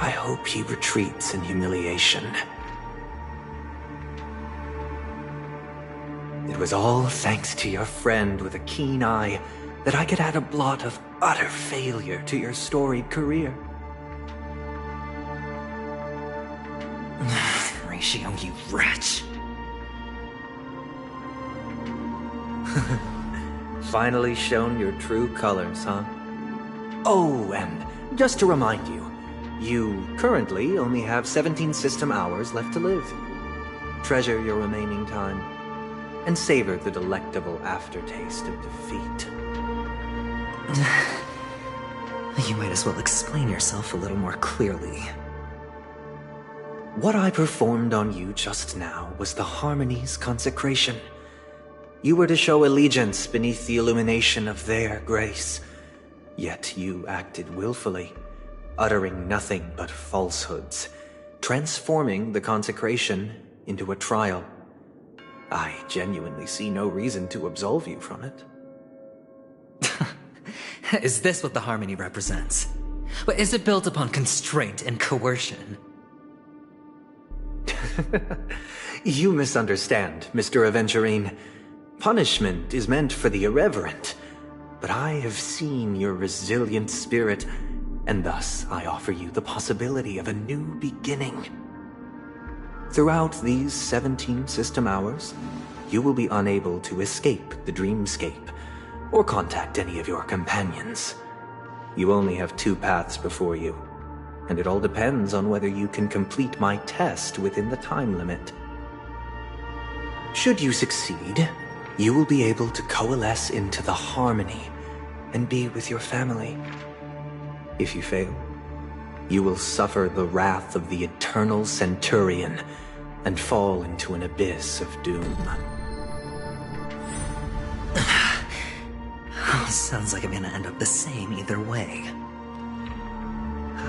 I hope he retreats in humiliation. It was all thanks to your friend with a keen eye that I could add a blot of utter failure to your storied career. Ratio, you wretch. Finally shown your true colors, huh? Oh, and just to remind you, you currently only have 17 system hours left to live. Treasure your remaining time, and savor the delectable aftertaste of defeat. You might as well explain yourself a little more clearly. What I performed on you just now was the Harmony's consecration. You were to show allegiance beneath the illumination of their grace. Yet you acted willfully, uttering nothing but falsehoods, transforming the consecration into a trial. I genuinely see no reason to absolve you from it. Is this what the Harmony represents? But is it built upon constraint and coercion? You misunderstand, Mr. Aventurine. Punishment is meant for the irreverent, but I have seen your resilient spirit, and thus I offer you the possibility of a new beginning. Throughout these 17 system hours, you will be unable to escape the dreamscape, or contact any of your companions. You only have 2 paths before you, and it all depends on whether you can complete my test within the time limit. Should you succeed, you will be able to coalesce into the Harmony and be with your family. If you fail, you will suffer the wrath of the eternal Centurion and fall into an abyss of doom. Sounds like I'm gonna end up the same either way.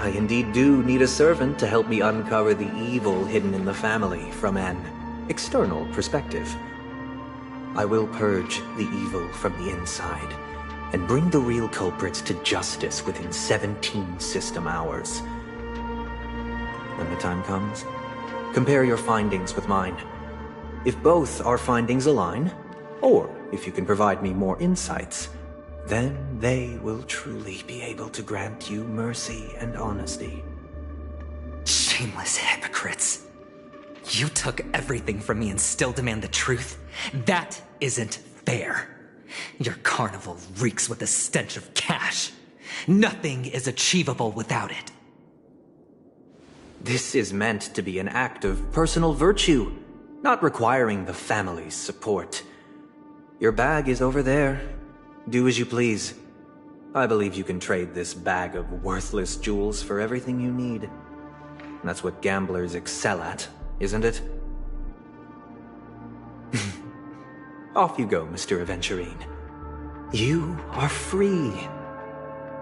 I indeed do need a servant to help me uncover the evil hidden in the family from an external perspective. I will purge the evil from the inside and bring the real culprits to justice within 17 system hours. When the time comes, compare your findings with mine. If both our findings align, or if you can provide me more insights, then they will truly be able to grant you mercy and honesty. Shameless hypocrites. You took everything from me and still demand the truth? That isn't fair. Your carnival reeks with the stench of cash. Nothing is achievable without it. This is meant to be an act of personal virtue, not requiring the family's support. Your bag is over there. Do as you please. I believe you can trade this bag of worthless jewels for everything you need. That's what gamblers excel at, isn't it? Off you go, Mr. Aventurine. You are free.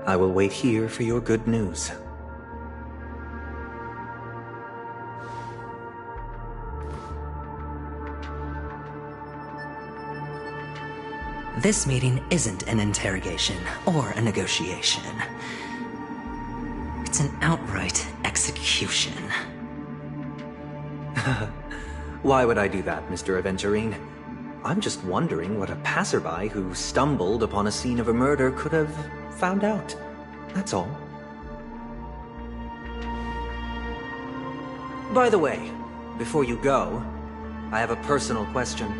I will wait here for your good news. This meeting isn't an interrogation or a negotiation. It's an outright execution. Why would I do that, Mr. Aventurine? I'm just wondering what a passerby who stumbled upon a scene of a murder could have found out. That's all. By the way, before you go, I have a personal question.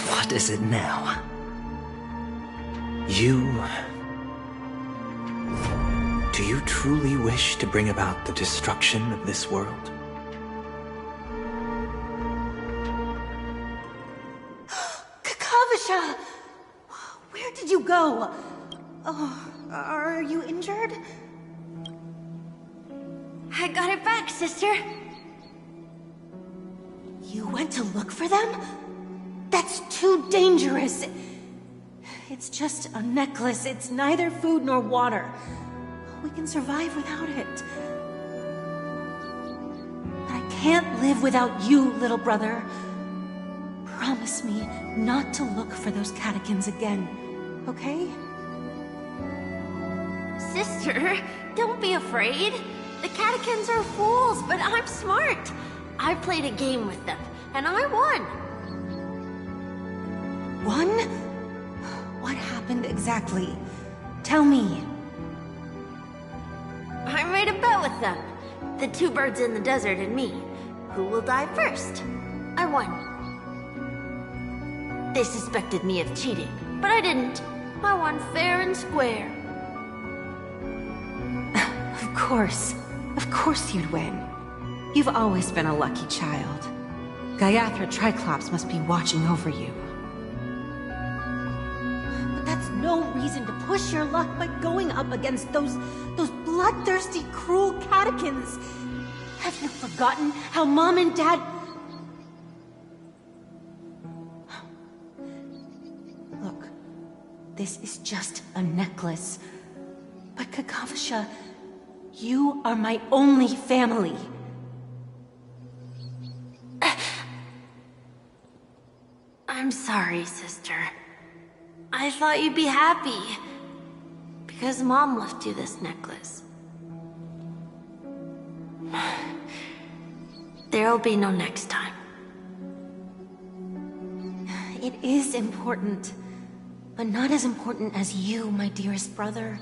What is it now? Do you truly wish to bring about the destruction of this world? Kakavasha! Where did you go? Oh, are you injured? I got it back, sister. You went to look for them? That's too dangerous. It's just a necklace. It's neither food nor water. We can survive without it. But I can't live without you, little brother. Promise me not to look for those catechins again, okay? Sister, don't be afraid. The catechins are fools, but I'm smart. I played a game with them, and I won. Won? What happened exactly? Tell me. I made a bet with them. The two birds in the desert and me. Who will die first? I won. They suspected me of cheating, but I didn't. I won fair and square. Of course you'd win. You've always been a lucky child. Gaiathra Triclops must be watching over you. But that's no reason to push your luck by going up against those bloodthirsty, cruel catechins. Have you forgotten how Mom and Dad... Look, this is just a necklace. But Kakavasha, you are my only family. I'm sorry, sister. I thought you'd be happy. Because Mom left you this necklace. There'll be no next time. It is important. But not as important as you, my dearest brother.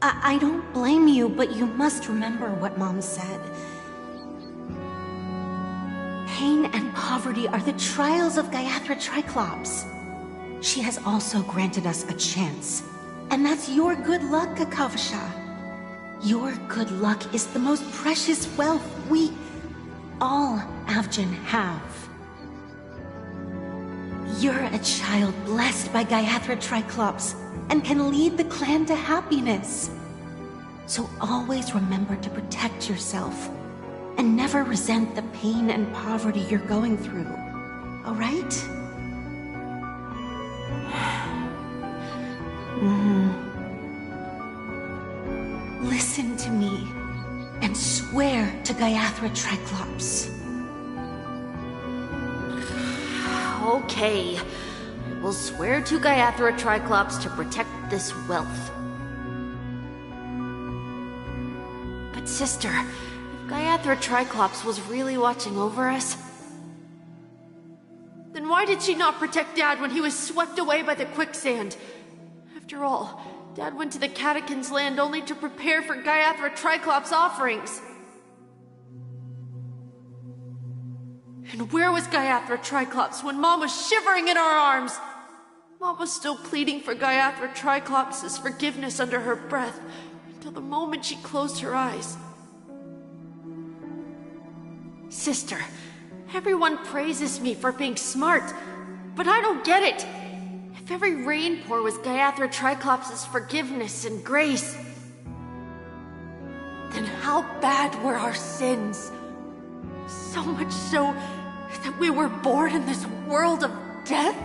I don't blame you, but you must remember what Mom said. Pain and poverty are the trials of Gaiathra Triclops. She has also granted us a chance. And that's your good luck, Kakavasha. Your good luck is the most precious wealth we, all Avgin, have. You're a child blessed by Gaiathra Triclops and can lead the clan to happiness. So always remember to protect yourself and never resent the pain and poverty you're going through. All right? Listen to me and swear to Gaiathra Triclops. Okay. We'll swear to Gaiathra Triclops to protect this wealth. But sister, if Gaiathra Triclops was really watching over us, then why did she not protect Dad when he was swept away by the quicksand? After all, Dad went to the Catechins' land only to prepare for Gaiathra Triclops' offerings. And where was Gaiathra Triclops when Mom was shivering in our arms? Mom was still pleading for Gaiathra Triclops' forgiveness under her breath, until the moment she closed her eyes. Sister, everyone praises me for being smart, but I don't get it. If every rain pour was Gaiathra Triclops' forgiveness and grace, then how bad were our sins? So much so that we were born in this world of death?